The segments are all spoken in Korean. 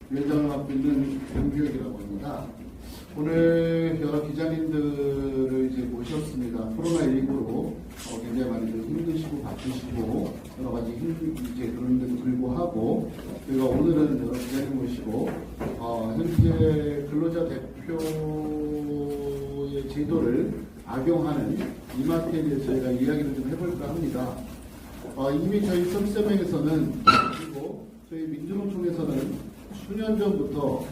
위원장을 맡고 있는 김규혁이라고 합니다. 오늘 여러 기자님들을 이제 모셨습니다. 코로나19로 굉장히 많이들 힘드시고 바쁘시고 여러 가지 이제 그런데도 불구하고 저희가 오늘은 여러 기자님 모시고 현재 근로자 대표의 제도를 악용하는 이마트에 대해서 저희가 이야기를 좀 해볼까 합니다. 이미 저희 서비스명에서는 그리고 저희 민주노총에서는 수년 전부터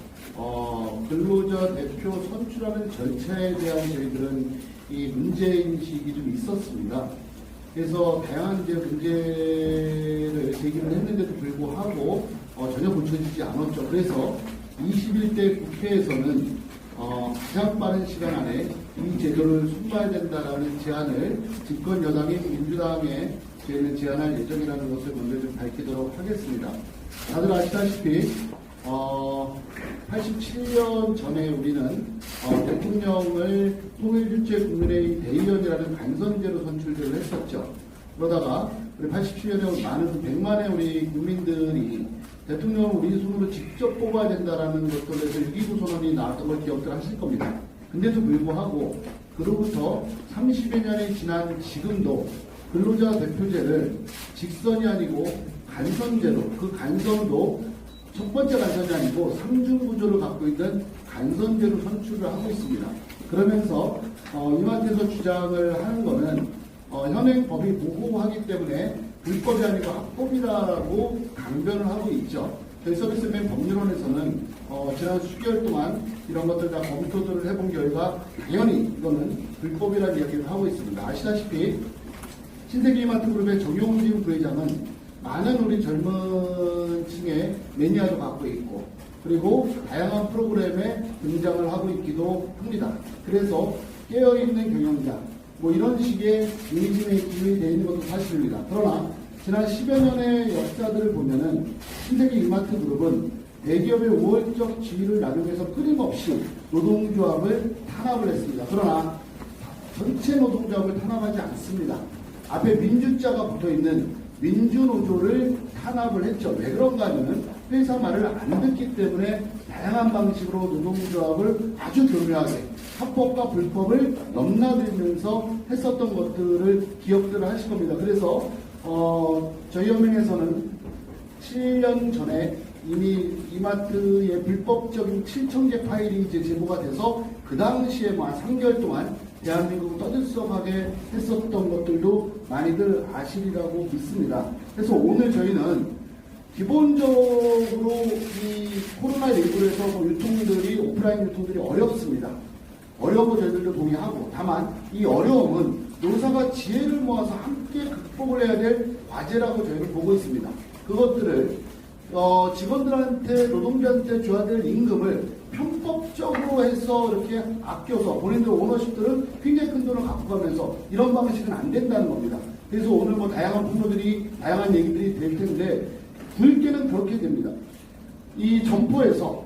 근로자 대표 선출하는 절차에 대한 저희들은 이 문제인식이 좀 있었습니다. 그래서 다양한 이제 문제를 제기를 했는데도 불구하고 전혀 고쳐지지 않았죠. 그래서 21대 국회에서는 가장 빠른 시간 안에 이 제도를 손봐야 된다라는 제안을 집권 여당인 민주당에 저희는 제안할 예정이라는 것을 먼저 좀 밝히도록 하겠습니다. 다들 아시다시피 87년 전에 우리는 대통령을 통일주체국민회의 대의원이라는 간선제로 선출을 했었죠. 그러다가 우리 87년에 많은 100만의 우리 국민들이 대통령을 우리 손으로 직접 뽑아야 된다라는 것들에서 유기부 선언이 나왔던 걸 기억들 하실 겁니다. 근데도 불구하고 그로부터 30여 년이 지난 지금도 근로자 대표제를 직선이 아니고 간선제로, 그 간선도 첫 번째 간선이 아니고 3중 구조를 갖고 있는 간선제로 선출을 하고 있습니다. 그러면서 이마트에서 주장을 하는 것은 현행 법이 모호하기 때문에 불법이 아니고 합법이라고 강변을 하고 있죠. 저희 서비스맨 법률원에서는 지난 수개월 동안 이런 것들 다 검토들을 해본 결과 당연히 이거는 불법이라는 이야기를 하고 있습니다. 아시다시피 신세계 이마트 그룹의 정용진 부회장은 많은 우리 젊은 층의 매니아도 갖고 있고 그리고 다양한 프로그램에 등장을 하고 있기도 합니다. 그래서 깨어있는 경영자 뭐 이런 식의 이미지 메이킹이 되어 있는 것도 사실입니다. 그러나 지난 10여 년의 역사들을 보면은 신세계 이마트 그룹은 대기업의 우월적 지위를 나누면서 끊임없이 노동조합을 탄압을 했습니다. 그러나 전체 노동조합을 탄압하지 않습니다. 앞에 민주자가 붙어있는 민주노조를 탄압을 했죠. 왜 그런가 하면 회사 말을 안 듣기 때문에 다양한 방식으로 노동조합을 아주 교묘하게 합법과 불법을 넘나들면서 했었던 것들을 기억들을 하실 겁니다. 그래서 저희 연맹에서는 7년 전에 이미 이마트의 불법적인 7,000개 파일이 이제 제보가 돼서 그 당시에 한 3개월 동안 대한민국을 떠들썩하게 했었던 것들도 많이들 아시리라고 믿습니다. 그래서 오늘 저희는 기본적으로 이 코로나19에서 유통들이 오프라인 유통들이 어렵습니다. 어려운 저희들도 동의하고 다만 이 어려움은 노사가 지혜를 모아서 함께 극복을 해야 될 과제라고 저희는 보고 있습니다. 그것들을 직원들한테 노동자한테 줘야 될 임금을 편법적으로 해서 이렇게 아껴서 본인들 오너십들은 굉장히 큰 돈을 갖고 가면서 이런 방식은 안 된다는 겁니다. 그래서 오늘 뭐 다양한 분들이 다양한 얘기들이 될 텐데 굵게는 그렇게 됩니다. 이 점포에서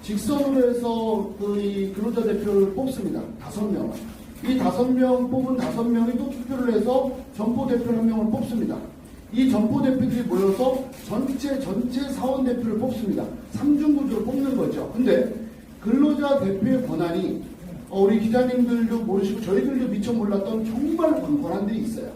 직선으로 해서 이 근로자 대표를 뽑습니다. 5명. 이 5명 뽑은 5명이 또 투표를 해서 점포 대표 1명을 뽑습니다. 이 점포 대표들이 모여서 전체 사원 대표를 뽑습니다. 3중 구조로 뽑는 거죠. 근데 근로자 대표의 권한이 우리 기자님들도 모르시고 저희들도 미처 몰랐던 정말 큰 권한들이 있어요.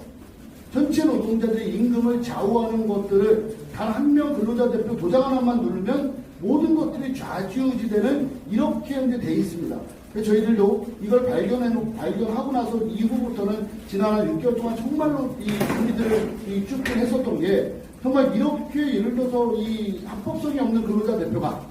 전체 노동자들의 임금을 좌우하는 것들을 단 한 명 근로자 대표 도장 하나만 누르면 모든 것들이 좌지우지되는 이렇게 현재 돼 있습니다. 저희들도 이걸 발견하고 나서 이후부터는 지난 한 6개월 동안 정말로 이 준비들을 쭉 했었던 게 정말 이렇게 예를 들어서 이 합법성이 없는 근로자 대표가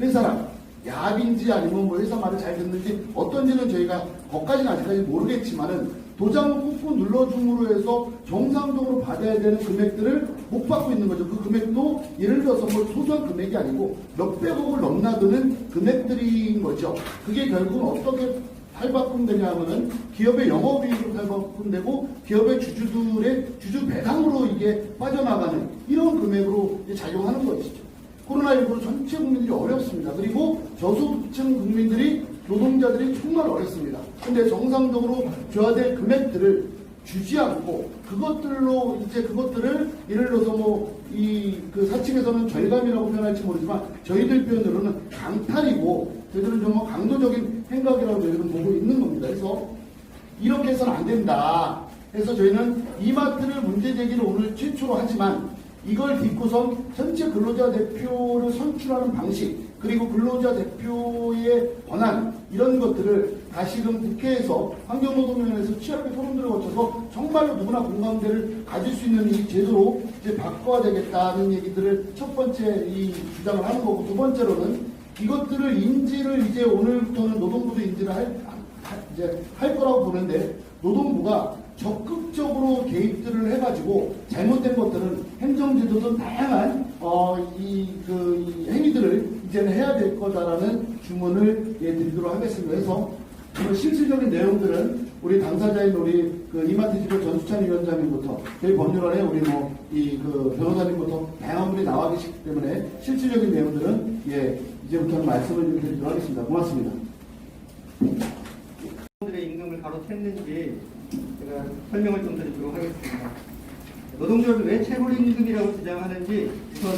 회사랑 야합인지 아니면 뭐 회사 말을 잘 듣는지 어떤지는 저희가 거기까지는 아직까지 모르겠지만은 도장을 꾹꾹 눌러줌으로 해서 정상적으로 받아야 되는 금액들을 못 받고 있는 거죠. 그 금액도 예를 들어서 뭐 소소한 금액이 아니고 몇백억을 넘나드는 금액들인 거죠. 그게 결국은 어떻게 탈바꿈되냐 하면은 기업의 영업이익으로 탈바꿈되고 기업의 주주들의 주주 배당으로 이게 빠져나가는 이런 금액으로 작용하는 것이죠. 코로나19로 전체 국민들이 어렵습니다. 그리고 저소득층 국민들이 노동자들이 정말 어렵습니다. 근데 정상적으로 줘야 될 금액들을 주지 않고 그것들로 이제 그것들을 예를 들어서 뭐 이 그 사측에서는 절감이라고 표현할지 모르지만 저희들 표현으로는 강탈이고 저희들은 좀 강도적인 행각이라고 저희들은 보고 있는 겁니다. 그래서 이렇게 해서는 안 된다. 그래서 저희는 이마트를 문제 제기를 오늘 최초로 하지만 이걸 딛고선 전체 근로자 대표를 선출하는 방식 그리고 근로자 대표의 권한 이런 것들을 다시금 국회에서 환경노동위원회에서 치열하게 토론들을 거쳐서 정말로 누구나 공감대를 가질 수 있는 이 제도로 이제 바꿔야 되겠다는 얘기들을 첫 번째 이 주장을 하는 거고 두 번째로는 이것들을 인지를 이제 오늘부터는 노동부도 인지를 할 거라고 보는데 노동부가 적극적으로 개입들을 해가지고 잘못된 것들은 행정제도든 다양한 이 행위들을 이제는 해야 될 거다라는 주문을 드리도록 하겠습니다. 그래서 실질적인 내용들은 우리 당사자인 우리 이마트 지도 전수찬 위원장님부터 저희 법률원에 우리 변호사님부터 다양한 분이 나와 계시기 때문에 실질적인 내용들은 이제부터는 말씀을 드리도록 하겠습니다. 고맙습니다. 들의 임금을 가로챘는지 제가 설명을 좀 드리도록 하겠습니다. 노동조합이 왜 최고임금이라고 주장하는지 우선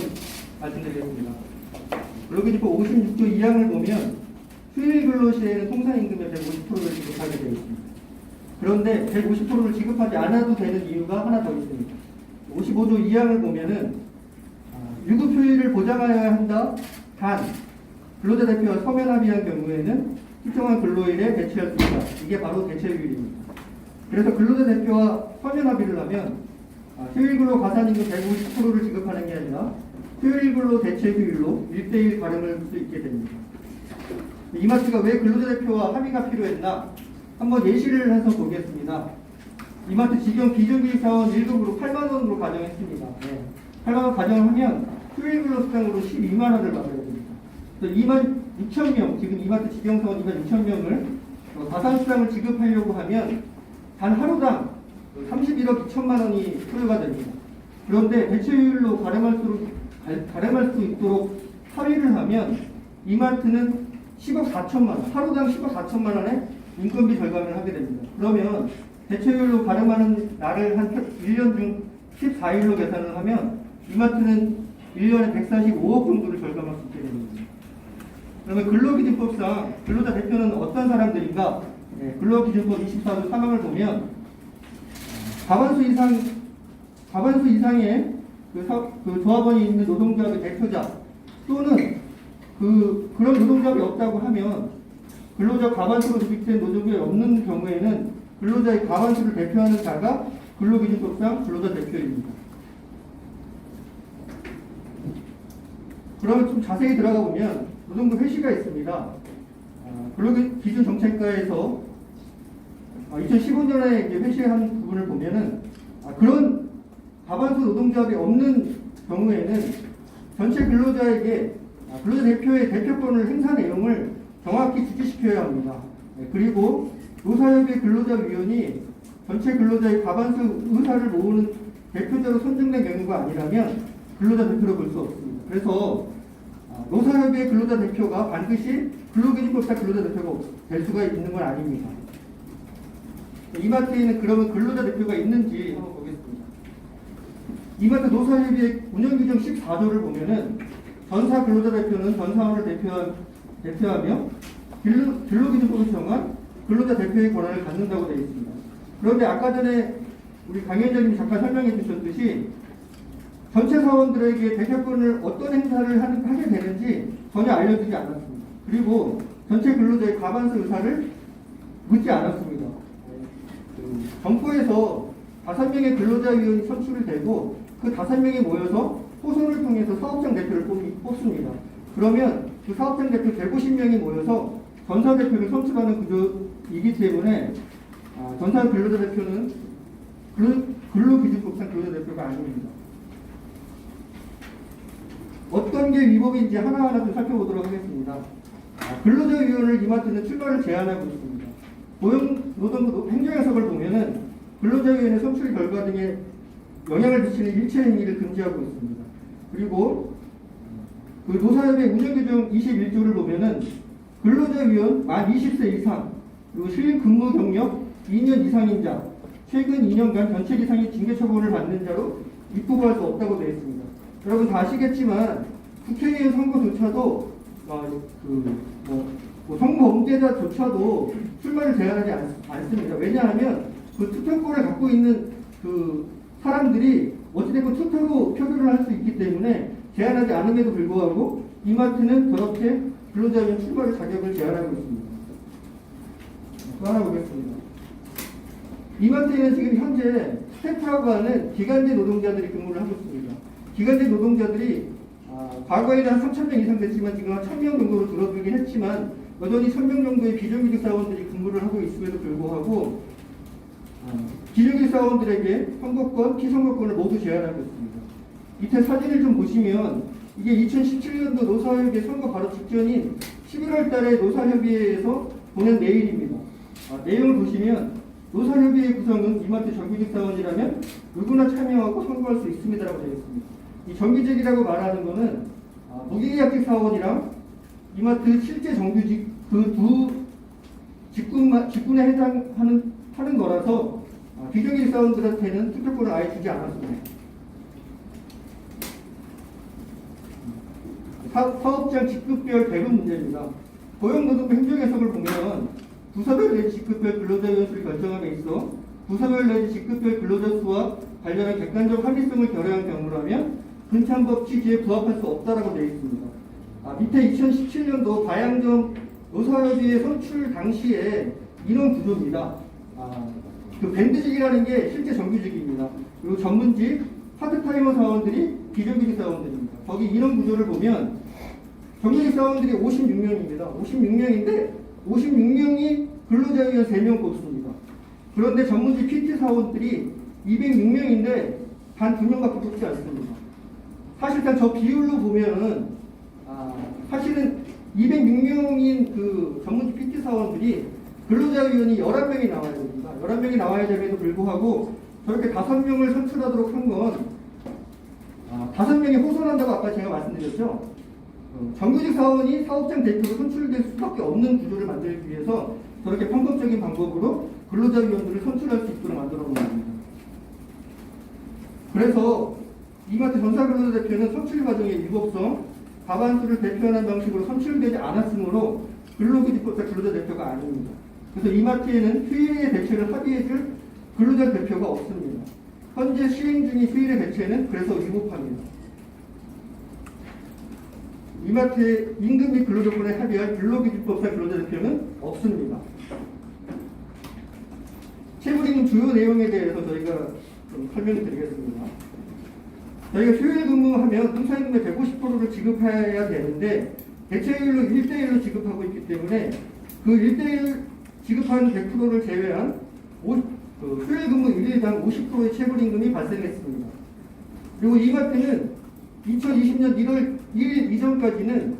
말씀드리겠습니다. 근로기준법 56조 2항을 보면 휴일 근로시에는 통상임금의 150%를 지급하게 되어 있습니다. 그런데 150%를 지급하지 않아도 되는 이유가 하나 더 있습니다. 55조 2항을 보면은 유급 휴일을 보장하여야 한다. 단 근로자 대표와 서면 합의한 경우에는 특정한 근로일에 대체할 수 있다. 이게 바로 대체휴일입니다. 그래서 근로자 대표와 서면 합의를 하면 휴일 근로 가산임금 150%를 지급하는 게 아니라 휴일 근로 대체휴일로 1대1 가름을 수 있게 됩니다. 이마트가 왜 근로자 대표와 합의가 필요했나? 한번 예시를 해서 보겠습니다. 이마트 직영 비정규직 사원 1급으로 8만 원으로 가정했습니다. 8만 원 가정하면 휴일 근로 수당으로 12만 원을 받아야 됩니다. 2만 6천 명, 지금 이마트 직영 사원 2만 6천 명을 가산 수당을 지급하려고 하면 단 하루당 31억 2천만 원이 소요가 됩니다. 그런데 대체휴일로 가름할 수 있도록 합의를 하면 이마트는 10억 4천만 원, 하루당 10억 4천만 원의 인건비 절감을 하게 됩니다. 그러면 대체휴일로 가름하는 날을 한 1년 중 14일로 계산을 하면 이마트는 1년에 145억 정도를 절감할 수 있게 됩니다. 그러면 근로기준법상 근로자 대표는 어떤 사람들인가? 근로기준법 24조 3항을 보면 과반수 이상의 조합원이 있는 노동조합의 대표자 또는 그런 노동조합이 없다고 하면 근로자 과반수로 조직된 노동조합이 없는 경우에는 근로자의 과반수를 대표하는 자가 근로기준법상 근로자 대표입니다. 그러면 좀 자세히 들어가 보면 노동부 회시가 있습니다. 근로기준정책과에서 2015년에 회시한 부분을 보면은 그런 과반수 노동조합이 없는 경우에는 전체 근로자에게 근로자 대표의 대표권을 행사 내용을 정확히 지시시켜야 합니다. 그리고 노사협의 근로자위원이 전체 근로자의 과반수 의사를 모으는 대표자로 선정된 경우가 아니라면 근로자 대표로 볼 수 없습니다. 그래서 노사협의 근로자 대표가 반드시 근로기준법상 근로자 대표가 될 수가 있는 건 아닙니다. 이마트에는 그러면 근로자 대표가 있는지 한번 보겠습니다. 이마트 노사협의 운영규정 14조를 보면은 전사 근로자 대표는 전사원을 대표하며 근로기준법에서 정한 근로자 대표의 권한을 갖는다고 되어 있습니다. 그런데 아까 전에 우리 강 위원장님이 잠깐 설명해 주셨듯이 전체 사원들에게 대표권을 어떤 행사를 하게 되는지 전혀 알려주지 않았습니다. 그리고 전체 근로자의 과반수 의사를 묻지 않았습니다. 정부에서 5명의 근로자위원이 선출이 되고 그 5명이 모여서 호선을 통해서 사업장 대표를 뽑습니다. 그러면 그 사업장 대표 150명이 모여서 전사 대표를 선출하는 구조이기 때문에 전사 근로자 대표는 근로기준법상 근로자 대표가 아닙니다. 어떤 게 위법인지 하나하나 좀 살펴보도록 하겠습니다. 근로자위원을 이마트는 출마를 제한하고 있습니다. 고용노동부 행정해석을 보면은 근로자위원회 선출 결과 등에 영향을 미치는 일체 행위를 금지하고 있습니다. 그리고 그 노사협의 운영규정 21조를 보면은 근로자위원 만 20세 이상 그리고 실근 근무 경력 2년 이상인 자 최근 2년간 견책 이상의 징계 처분을 받는 자로 입후보할 수 없다고 되어 있습니다. 여러분 다 아시겠지만 국회의원 선거조차도 성범죄자조차도 출마를 제한하지 않습니다. 왜냐하면 그 투표권을 갖고 있는 그 사람들이 어찌됐건 투표로 표결을 할 수 있기 때문에 제한하지 않음에도 불구하고 이마트는 저렇게 근로자위원 출마를 자격을 제한하고 있습니다. 또 하나 보겠습니다. 이마트에는 지금 현재 스태프라고 하는 기간제 노동자들이 근무를 하고 있습니다. 기간제 노동자들이 과거에는 한 3,000명 이상 됐지만 지금 한 1,000명 정도로 줄어들긴 했지만 여전히 1,000명 정도의 비정규직 사원들이 근무를 하고 있음에도 불구하고 비정규직 사원들에게 선거권, 피선거권을 모두 제한하고 있습니다. 밑에 사진을 좀 보시면 이게 2017년도 노사협의회 선거 바로 직전인 11월 달에 노사협의회에서 보낸 메일입니다. 내용을 보시면 노사협의회 구성은 이마트 정규직 사원이라면 누구나 참여하고 선거할 수 있습니다라고 되어 있습니다. 이 정규직이라고 말하는 것은 무기계약직 사원이랑 이마트 실제 정규직 그 두 직군에 해당하는 거라서 비정규직 사원들한테는 투표권을 아예 주지 않았습니다. 사업장 직급별 배분 문제입니다. 고용노동부 행정해석을 보면 부서별 내지 직급별 근로자 수를 결정함에 있어 부서별 내지 직급별 근로자 수와 관련한 객관적 합리성을 결여한 경우라면 근창법 취지에 부합할 수 없다라고 되어 있습니다. 밑에 2017년도 바양점 노사협의회 선출 당시에 인원 구조입니다. 그 밴드직이라는 게 실제 정규직입니다. 그리고 전문직, 파트타이머 사원들이 비정규직 사원들입니다. 거기 인원 구조를 보면 정규직 사원들이 56명입니다. 56명인데 56명이 근로자위원 3명 뽑습니다. 그런데 전문직 PT 사원들이 206명인데 단 2명밖에 뽑지 않습니다. 사실상 저 비율로 보면은 사실은 206명인 그 전문직 PT 사원들이 근로자위원이 11명이 나와야 됩니다. 11명이 나와야 됨에도 불구하고 저렇게 5명을 선출하도록 한 건 5명이 호선한다고 아까 제가 말씀드렸죠. 정규직 사원이 사업장 대표로 선출될 수밖에 없는 구조를 만들기 위해서 저렇게 편법적인 방법으로 근로자위원들을 선출할 수 있도록 만들어 놓은 겁니다. 그래서 이마트 전사근로자 대표는 선출 과정의 위법성, 과반수를 대표하는 방식으로 선출되지 않았으므로 근로기준법상 근로자 대표가 아닙니다. 그래서 이마트에는 휴일의 대체를 합의해줄 근로자 대표가 없습니다. 현재 시행 중인 휴일의 대체는 그래서 위법합니다. 이마트의 임금 및 근로조건에 합의할 근로기준법상 근로자 대표는 없습니다. 채무임금 주요 내용에 대해서 저희가 좀 설명을 드리겠습니다. 저희가 휴일 근무하면 통상임금의 150%를 지급해야 되는데 대체율로 1대1로 지급하고 있기 때문에 그 1대1 지급하는 100%를 제외한 휴일 근무 1일당 50%의 체불임금이 발생했습니다. 그리고 이마트는 2020년 1월 1일 이전까지는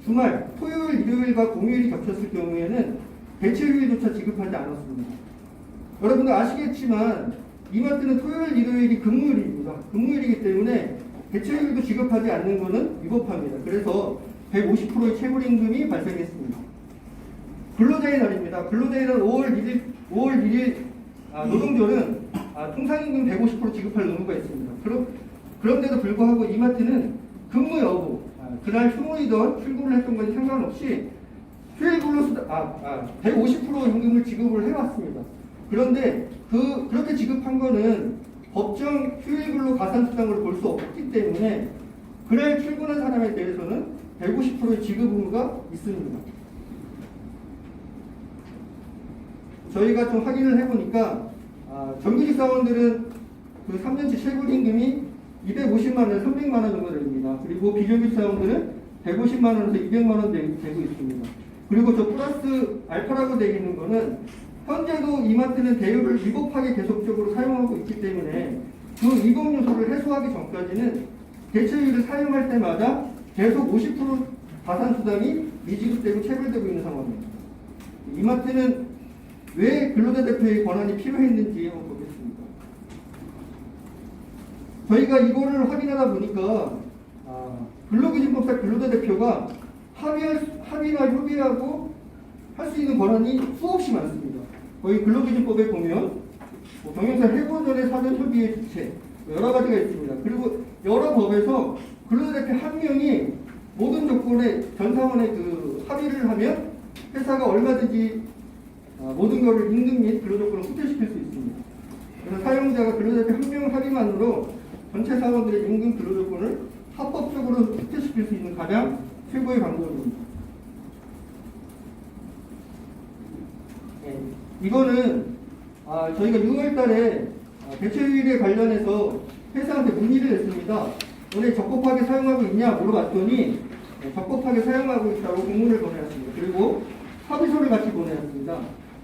주말, 토요일, 일요일과 공휴일이 겹쳤을 경우에는 대체휴일조차 지급하지 않았습니다. 여러분도 아시겠지만 이마트는 토요일, 일요일이 근무일입니다. 근무일이기 때문에 대체휴일도 지급하지 않는 것은 위법합니다. 그래서 150%의 체불임금이 발생했습니다. 근로자의 날입니다. 근로자의 날 5월 1일 노동절은 통상임금 150% 지급할 의무가 있습니다. 그런데도 불구하고 이마트는 근무 여부, 그날 휴무이든 출근을 했던 것이 상관없이 휴일 근로수당 150% 임금을 지급을 해왔습니다. 그런데 그렇게 지급한 거는 법정 휴일 근로 가산수당으로 볼 수 없기 때문에 그날 출근한 사람에 대해서는 150%의 지급 의무가 있습니다. 저희가 좀 확인을 해보니까 정규직 사원들은 그 3년치 체불임금이 250만 원, 300만 원 정도 됩니다. 그리고 비정규직 사원들은 150만 원에서 200만 원 되고 있습니다. 그리고 저 플러스 알파라고 되어 있는 거는 현재도 이마트는 대우를 위법하게 계속적으로 사용하고 있기 때문에 그 위법 요소를 해소하기 전까지는 대체율을 사용할 때마다 계속 50% 가산수당이 미지급되고 체불되고 있는 상황입니다. 이마트는 왜 근로자 대표의 권한이 필요했는지 한번 보겠습니다. 저희가 이거를 확인하다 보니까 근로기준법상 근로자 대표가 합의나 협의하고 할 수 있는 권한이 수없이 많습니다. 거의 근로기준법에 보면 뭐 경영사 해고 전에 사전 협의의 주체, 여러 가지가 있습니다. 그리고 여러 법에서 근로자 대표 한 명이 모든 조건에 전 사원의 그 합의를 하면 회사가 얼마든지 모든 것을 임금 및 근로조건을 후퇴시킬 수 있습니다. 그래서 사용자가 근로자 대표 한 명 합의만으로 전체 사원들의 임금 근로조건을 합법적으로 후퇴시킬 수 있는 가장 최고의 방법입니다. 네, 이거는 저희가 6월달에 대체휴일에 관련해서 회사한테 문의를 했습니다. 너네 적법하게 사용하고 있냐 물어봤더니 적법하게 사용하고 있다고 공문을 보내왔습니다. 그리고 합의서를 같이 보내왔습니다.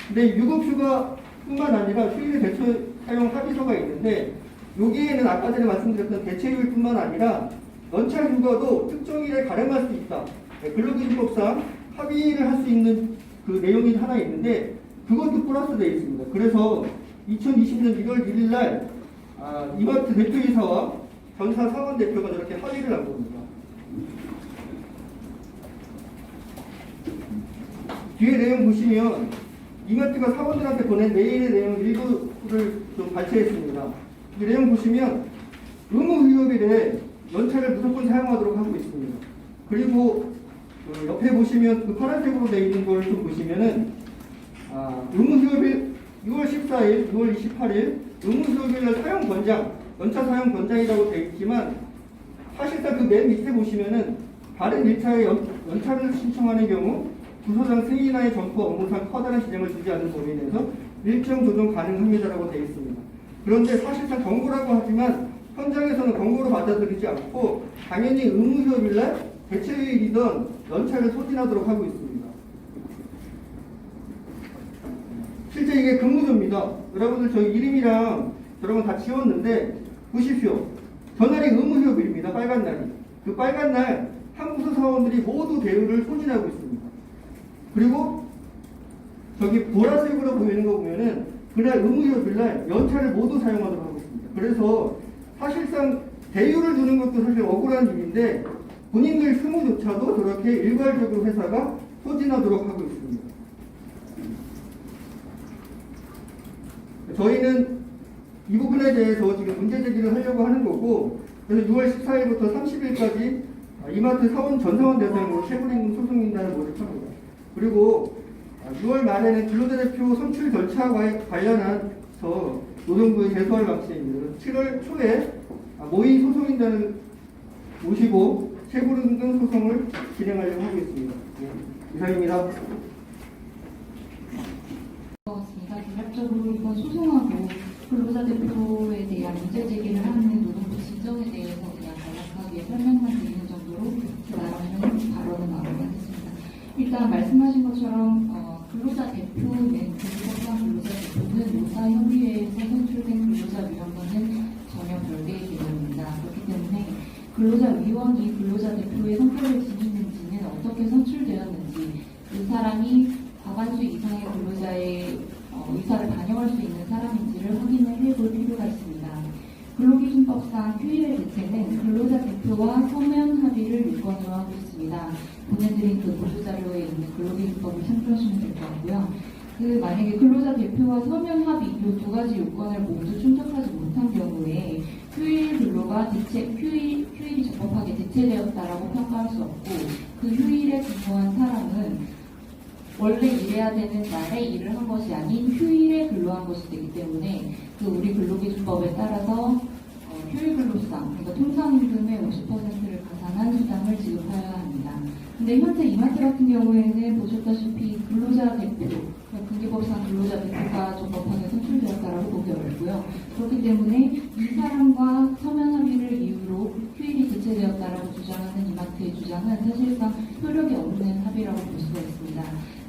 근데 유급휴가뿐만 아니라 휴일에 대체 사용 합의서가 있는데 여기에는 아까 전에 말씀드렸던 대체휴일뿐만 아니라 연차휴가도 특정일에 가름할 수 있다. 근로기준법상 합의를 할 수 있는 그 내용이 하나 있는데 그것도 플러스되어 있습니다. 그래서 2020년 1월 1일 날 이마트 대표이사와 전사 사원 대표가 저렇게 합의를 한 겁니다. 뒤에 내용 보시면 이마트가 사원들한테 보낸 메일의 내용 일부를 좀 발췌했습니다. 이 내용 보시면 의무휴업일에 연차를 무조건 사용하도록 하고 있습니다. 그리고 옆에 보시면 그 파란색으로 되어 있는 걸 좀 보시면은 의무휴업일 6월 14일, 6월 28일 의무휴업일 사용 권장, 연차 사용 권장이라고 되어 있지만 사실상 그 맨 밑에 보시면은 다른 일차에 연차를 신청하는 경우 부서장 승인하에 점포 업무상 커다란 지장을 주지 않는 범위 내에서 일정 조정 가능합니다라고 되어 있습니다. 그런데 사실상 권고라고 하지만 현장에서는 권고로 받아들이지 않고 당연히 의무휴업일날 대체휴일이던 연차를 소진하도록 하고 있습니다. 실제 이게 근무조입니다. 여러분들 저희 이름이랑 저런 건 다 지웠는데 보십시오. 전날이 의무휴업일입니다. 빨간 날이. 그 빨간 날 한 부서 사원들이 모두 대우를 소진하고 있습니다. 그리고 저기 보라색으로 보이는 거 보면은 그날 의무휴업일날 연차를 모두 사용하도록 하고 있습니다. 그래서 사실상 대우를 주는 것도 사실 억울한 일인데 본인들 휴무조차도 저렇게 일괄적으로 회사가 소진하도록 하고 있습니다. 저희는 이 부분에 대해서 지금 문제 제기를 하려고 하는 거고, 그래서 6월 14일부터 30일까지 이마트 사원 전사원 대상으로 최고임금 소송인단을 모집합니다. 그리고 6월 말에는 근로자 대표 선출 절차와 관련해서 노동부에 제소할 방침입니다. 7월 초에 모의 소송인단을 모시고 최고임금 소송을 진행하려고 하고 있습니다. 네, 이상입니다. 대략적으로 이번 소송하고 근로자 대표에 대한 문제 제기를 하는 노동부 지정에 대해서 그냥 간략하게 설명만 드리는 정도로 나라는 발언을 마무리하겠습니다. 일단 말씀하신 것처럼 근로자 대표는 근로자 대표는 노사협의회에서 선출된 근로자위원회는 전혀 별개의 개념입니다. 그렇기 때문에 근로자위원이 근로자 대표의 성격을 지니는지는 어떻게 선출되었는지 그 사람이 과반수 이상의 근로자의 의사를 반영할 수 있는 사람인지를 확인을 해볼 필요가 있습니다. 근로기준법상 휴일의 대체는 근로자 대표와 서면 합의를 요건으로 하고 있습니다. 보내드린 그 보도자료에 있는 근로기준법을 참조하시면 될 것 같고요. 만약에 근로자 대표와 서면 합의 이 두 가지 요건을 모두 충족하지 못한 경우에 휴일 근로가 휴일이 적법하게 대체되었다라고 평가할 수 없고 그 휴일에 근무한 사람은 원래 일해야 되는 날에 일을 한 것이 아닌 휴일에 근로한 것이 되기 때문에 그 우리 근로기준법에 따라서 휴일 근로수당, 그러니까 통상임금의 50%를 가산한 수당을 지급하여야 합니다. 근데 현재 이마트 같은 경우에는 보셨다시피 근로자 대표, 근기법상 근로자 대표가 적법하게 선출되었다라고 보기 어렵고요. 그렇기 때문에 이 사람과 서면 합의를 이유로 휴일이 대체되었다라고 주장하는 이마트의 주장은 사실상 효력이 없는 합의라고 볼 수가 있습니다.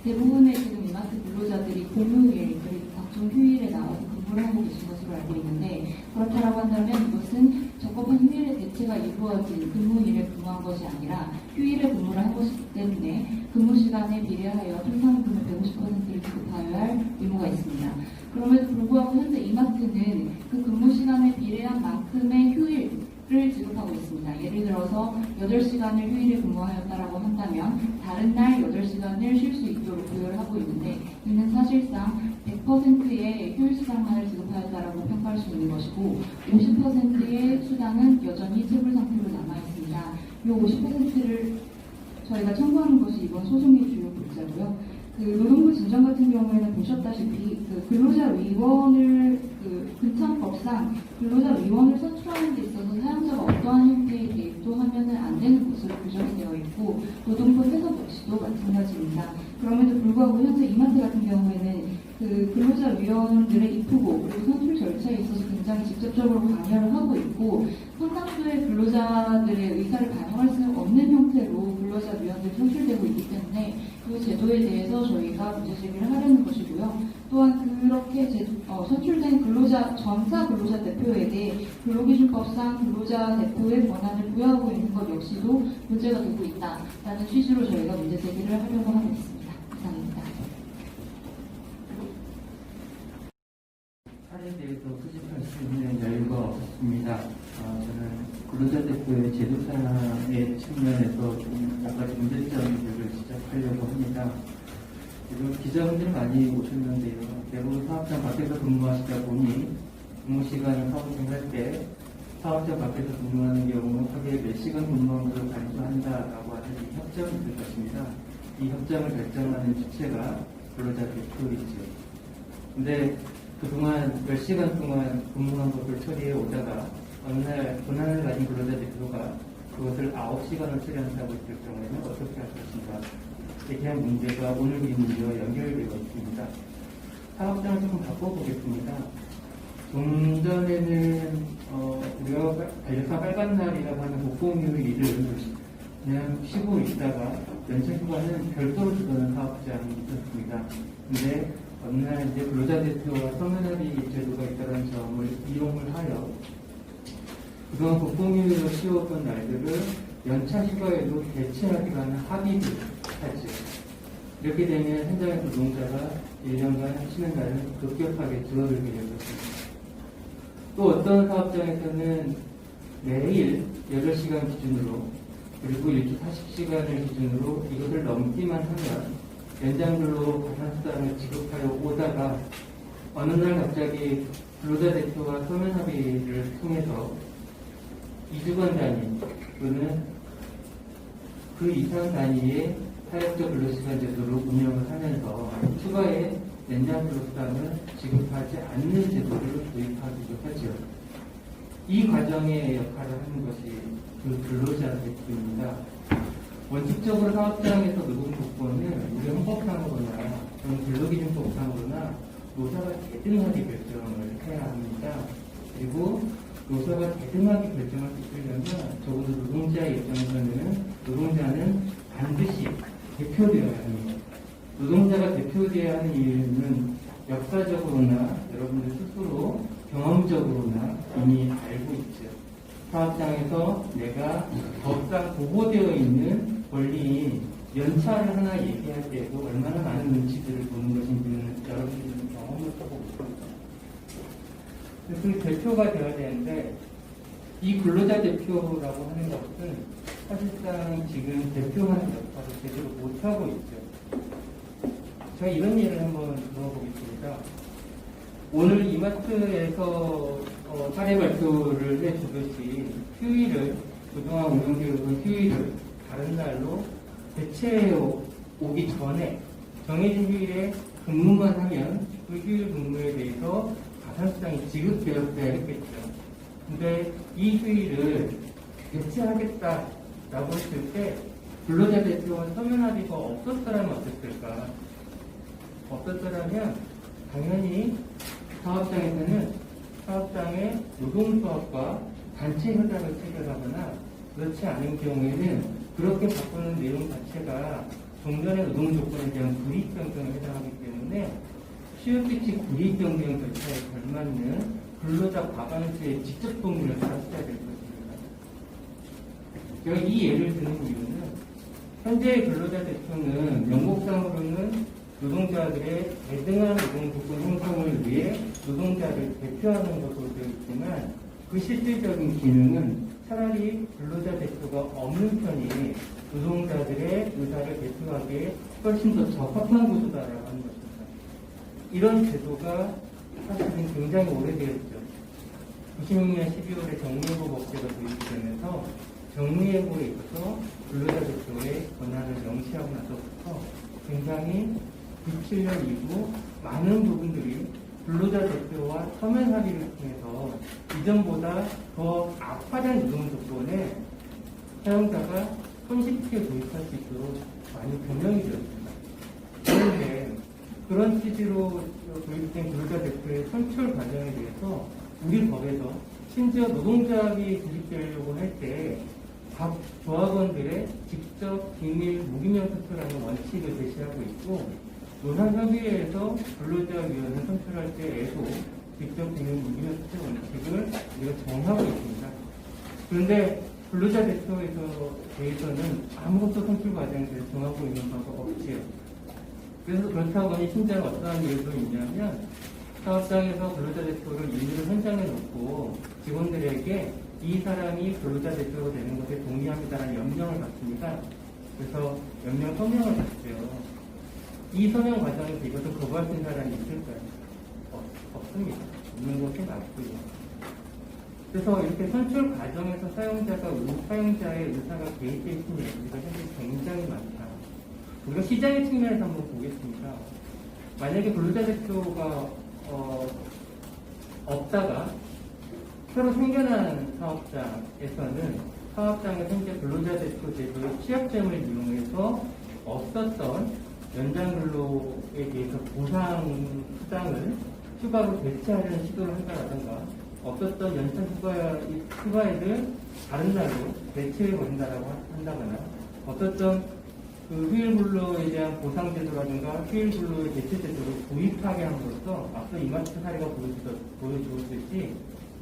대부분의 지금 이마트 근로자들이 공휴일 그리고 각종 휴일에 나와서 근무를 하고 계신 것으로 알고 있는데 그렇다라고 한다면 이것은 적법한 휴일의 대체가 이루어진 근무일에 근무한 것이 아니라 휴일에 근무를 한 것이기 때문에 근무 시간에 비례하여 통상임금의 150%를 지급하여야 할 의무가 있습니다. 그럼에도 불구하고 현재 이마트는 그 근무 시간에 비례한 만큼의 휴일을 지급하고 있습니다. 예를 들어서 8시간을 휴일에 근무하였다라고 한다면 다른 날 8시간을 쉴 수 있도록 부여를 하고 있는데 이는 사실상 100%의 효율 수당만을 지급하였다라고 평가할 수 있는 것이고 50%의 수당은 여전히 체불 상태로 남아 있습니다. 이 50%를 저희가 청구하는 것이 이번 소송의 주요 골자고요. 노동부 진정 같은 경우에는 보셨다시피 근로자위원을 근창법상 근로자위원을 선출하는 데 있어서 사용자가 어떠한 형태의 개입도 하면은 안 되는 것으로 규정이 되어 있고 노동부 해석 역시도 마찬가지입니다. 그럼에도 불구하고 현재 이마트 같은 경우에는 근로자위원들의 입후보 그리고 선출 절차에 있어서 굉장히 직접적으로 관여를 하고 있고 상당수의 근로자들의 의사를 반영할 수 없는 형태로 근로자위원들이 선출되고 있기 때문에 이 제도에 대해서 저희가 문제 제기를 하려는 것이고요. 또한 그렇게 선출된 전사 근로자 대표에 대해 근로기준법상 근로자 대표의 권한을 부여하고 있는 것 역시도 문제가 되고 있다라는 취지로 저희가 문제 제기를 하려고 하고 있습니다. 이상입니다. 사례에 대해서 수집할 수 있는 여유가 없었습니다. 저는 근로자 대표의 제도상의 측면에서 좀 몇 가지 문제점들을 지적하려고 합니다. 그리고 기자분들이 많이 오셨는데요. 대부분 사업장 밖에서 근무하시다 보니 근무 시간을 카운팅할 때 사업장 밖에서 근무하는 경우 하루에 몇 시간 근무한 것을 간주한다라고 하는 이 협정이 있을 것입니다. 이 협정을 결정하는 주체가 근로자 대표이죠. 근데 그동안 몇 시간 동안 근무한 것을 처리해 오다가 어느 날 권한을 가진 근로자 대표가 그것을 9시간을 처리한다고 했을 경우에는 어떻게 할 것인가? 에 대한 문제가 오늘 이 문제와 연결되어 있습니다. 사업장을 조금 바꿔보겠습니다. 좀 전에는 우리가 반려사 빨간 날이라고 하는 복공휴일을 그냥 쉬고 있다가 연체 휴가는 별도로 주는 사업장이 있었습니다. 근데 어느 날 이제 근로자 대표와 서면합의 제도가 있다는 점을 이용을 하여 그동안 복공휴일로 쉬었던 날들을 연차 휴가에도 대체하기로 하는 합의를 하죠. 이렇게 되면 현장의 노동자가 1년간 쉬는 날은 급격하게 줄어들게 되었습니다. 또 어떤 사업장에서는 매일 8시간 기준으로 그리고 일주 40시간을 기준으로 이것을 넘기만 하면 연장별로 가산수당을 지급하여 오다가 어느 날 갑자기 근로자 대표와 서면 합의를 통해서 2주간 단위 또는 그 이상 단위의 사역적 근로시간 제도를 운영을 하면서 추가의 연장 근로수당을 지급하지 않는 제도를 도입하기도 하죠. 이 과정의 역할을 하는 것이 그 근로자 대표입니다. 원칙적으로 사업장에서 노동조건을 우리 헌법상으로나 근로기준법상으로나 노사가 대등하게 결정을 해야 합니다. 그리고 노사가 대등하게 결정할 수 있으려면 적어도 노동자의 입장에서는 노동자는 반드시 대표되어야 합니다. 노동자가 대표되어야 하는 이유는 역사적으로나 여러분들 스스로 경험적으로나 이미 알고 있죠. 사업장에서 내가 법상 보호되어 있는 권리인 연차를 하나 얘기할 때도 얼마나 많은 눈치들을 보는 것인지는 여러분들은 경험을 해보고 있습니다. 그 대표가 되어야 되는데 이 근로자 대표라고 하는 것은 사실상 지금 대표하는 역할을 제대로 못하고 있죠. 제가 이런 예를 한번 들어보겠습니다. 오늘 이마트에서 사례 발표를 해주듯이 휴일을 그동안 운영되었던 휴일을 다른 날로 대체해 오기 전에 정해진 휴일에 근무만 하면 그 휴일 근무에 대해서 가산수당이 지급되었어야 했겠죠. 근데 이 휴일을 대체하겠다라고 했을 때 근로자 대표와 서면 합의가 없었더라면 어땠을까? 없었더라면 당연히 사업장에서는 사업장의 노동조합과 단체 협약을 체결하거나 그렇지 않은 경우에는 그렇게 바꾸는 내용 자체가 종전의 노동조건에 대한 불이익변경에 해당하기 때문에 취업규칙 불이익변경 절차에 걸맞는 근로자 과반수의 직접 동의를 받았어야 될 것입니다. 제가 이 예를 드는 이유는 현재의 근로자 대표는 명목상으로는 노동자들의 대등한 노동조건 형성을 위해 노동자를 대표하는 것으로 되어 있지만 그 실질적인 기능은 차라리 근로자 대표가 없는 편이 노동자들의 의사를 대표하기에 훨씬 더 적합한 구조다라고 하는 것입니다. 이런 제도가 사실은 굉장히 오래되었죠. 96년 12월에 정리해고 법제가 도입되면서 정리해고에 있어서 근로자 대표의 권한을 명시하고 나서부터 굉장히 97년 이후 많은 부분들이 근로자 대표와 서면 합의를 통해서 이전보다 더 악화된 노동 조건에 사용자가 손쉽게 도입할 수 있도록 많이 변경이 되었습니다. 그런데 그런 취지로 도입된 근로자 대표의 선출 과정에 대해서 우리 법에서 심지어 노동조합이 조직되려고 할 때 각 조합원들의 직접 비밀 무기명 선출하는 원칙을 제시하고 있고 노사협의회에서 근로자위원회 선출할 때에도 직접 비밀 무기명 선출 원칙을 우리가 정하고 있습니다. 그런데 근로자 대표에서는 아무것도 선출 과정에 대해서 정하고 있는 바가 없지요. 그래서 그렇다고 하니 심지어 어떠한 일도 있냐면 사업장에서 근로자 대표를 임의로 현장에 놓고 직원들에게 이 사람이 근로자 대표가 되는 것에 동의합니다라는 연명을 받습니다. 그래서 연명 서명을 받죠. 이 서명 과정에서 이것을 거부할 수 있는 사람이 있을까요? 없습니다. 없는 것이 맞고요. 그래서 이렇게 선출 과정에서 사용자의 의사가 개입되어 있는 예시가 현재 굉장히 많다. 우리가 시장의 측면에서 한번 보겠습니다. 만약에 근로자 대표가 없다가 새로 생겨난 사업장에서는 사업장의 현재 근로자 대표 제도의 취약점을 이용해서 없었던 연장 근로에 대해서 보상 수당을 휴가로 대체하려는 시도를 한다라든가 없었던 연장 휴가에를 다른 날로 대체해 버린다라고 한다거나 없었던 그 휴일 근로에 대한 보상 제도라든가 휴일 근로의 대체 제도를 도입하게 함으로써 앞서 이마트 사례가 보여주었듯이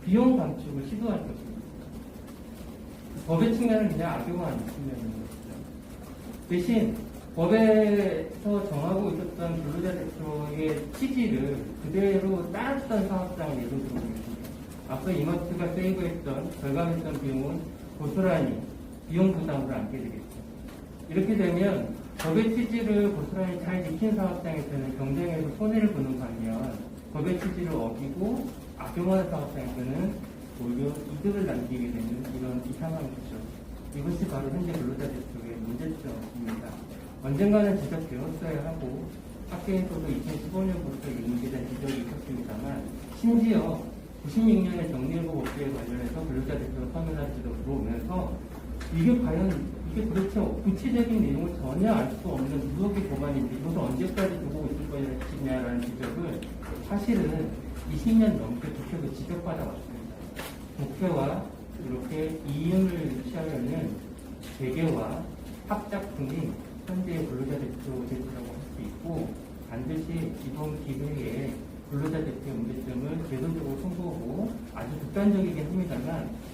비용 감축을 시도할 것입니다. 법의 측면을 그냥 악용하는 측면인 것이죠. 대신 법에서 정하고 있었던 근로자 대표의 취지를 그대로 따랐던 사업장을 예를 들어보겠습니다. 앞서 이마트가 세이브했던 절감했던 비용은 고스란히 비용 부담으로 안게 되겠죠. 이렇게 되면 법의 취지를 고스란히 잘 지킨 사업장에서는 경쟁에서 손해를 보는 반면 법의 취지를 어기고 악용하는 사업장에서는 오히려 이득을 남기게 되는 이런 상황이죠. 이것이 바로 현재 근로자 대표의 문제점입니다. 언젠가는 지적되었어야 하고 학계에서도 2015년부터 이 문제에 대한 지적이 있었습니다만 심지어 96년에 정리해고 법제에 관련해서 근로자 대표가 서면화지도 들어오면서 이게 과연 이게 도대체 구체적인 내용을 전혀 알 수 없는 무속의 법안인지 이것을 언제까지 두고 있을 것이냐라는 지적을 사실은 20년 넘게 국회에서 지적받아왔습니다. 국회와 이렇게 이윤을 취하려는 재계와 합작품이 현재의 근로자 대표 제도라고 할 수 있고 반드시 이번 기회에 근로자 대표의 문제점을 제도적으로 송구하고 아주 극단적이긴 합니다만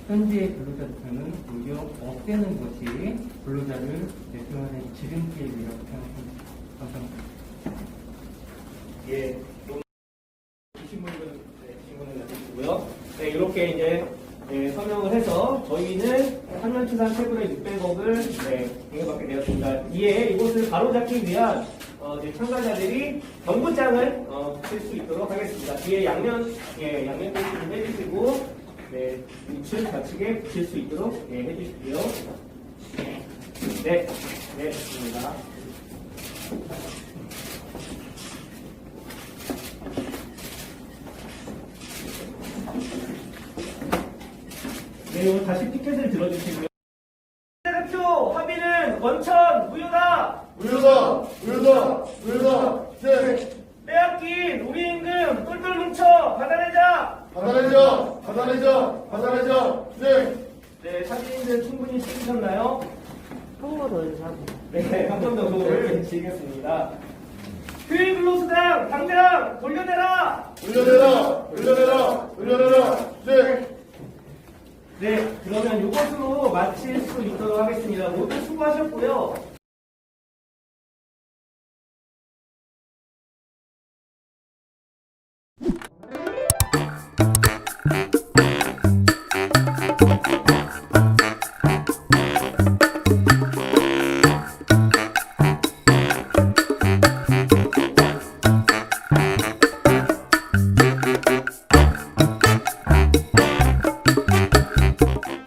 현재의 근로자 대표는 오히려 없애는 것이 근로자를 대표하는 지름길이라고 생각합니다. 감사합니다. 예, 신문을 내주시고요. 네, 이렇게 이제 서명을 해서 저희는 3년 추산 채굴의 600억을 공개받게 되었습니다. 이에 이것을 바로잡기 위한 이제 참가자들이 경고장을 쓸 수 있도록 하겠습니다. 뒤에 양면 표시 해주시고 우측 좌측에 붙일 수 있도록 해주시고요. 네, 좋습니다. 네, 오늘 다시 피켓을 들어주시고요. 대표 합의는 원천 무효다. 무효다. 네. 빼앗긴 우리 임금 똘똘 뭉쳐 받아내자. 받아내자. 네. 네, 사진들 충분히 찍으셨나요? 한 번 더 해주세요. 네, 한 번 더 그거를 드리겠습니다. 휴일 근로수당 당장 돌려내라. 돌려내라. 네. 네, 그러면 이것으로 마칠 수 있도록 하겠습니다. 모두 수고하셨고요.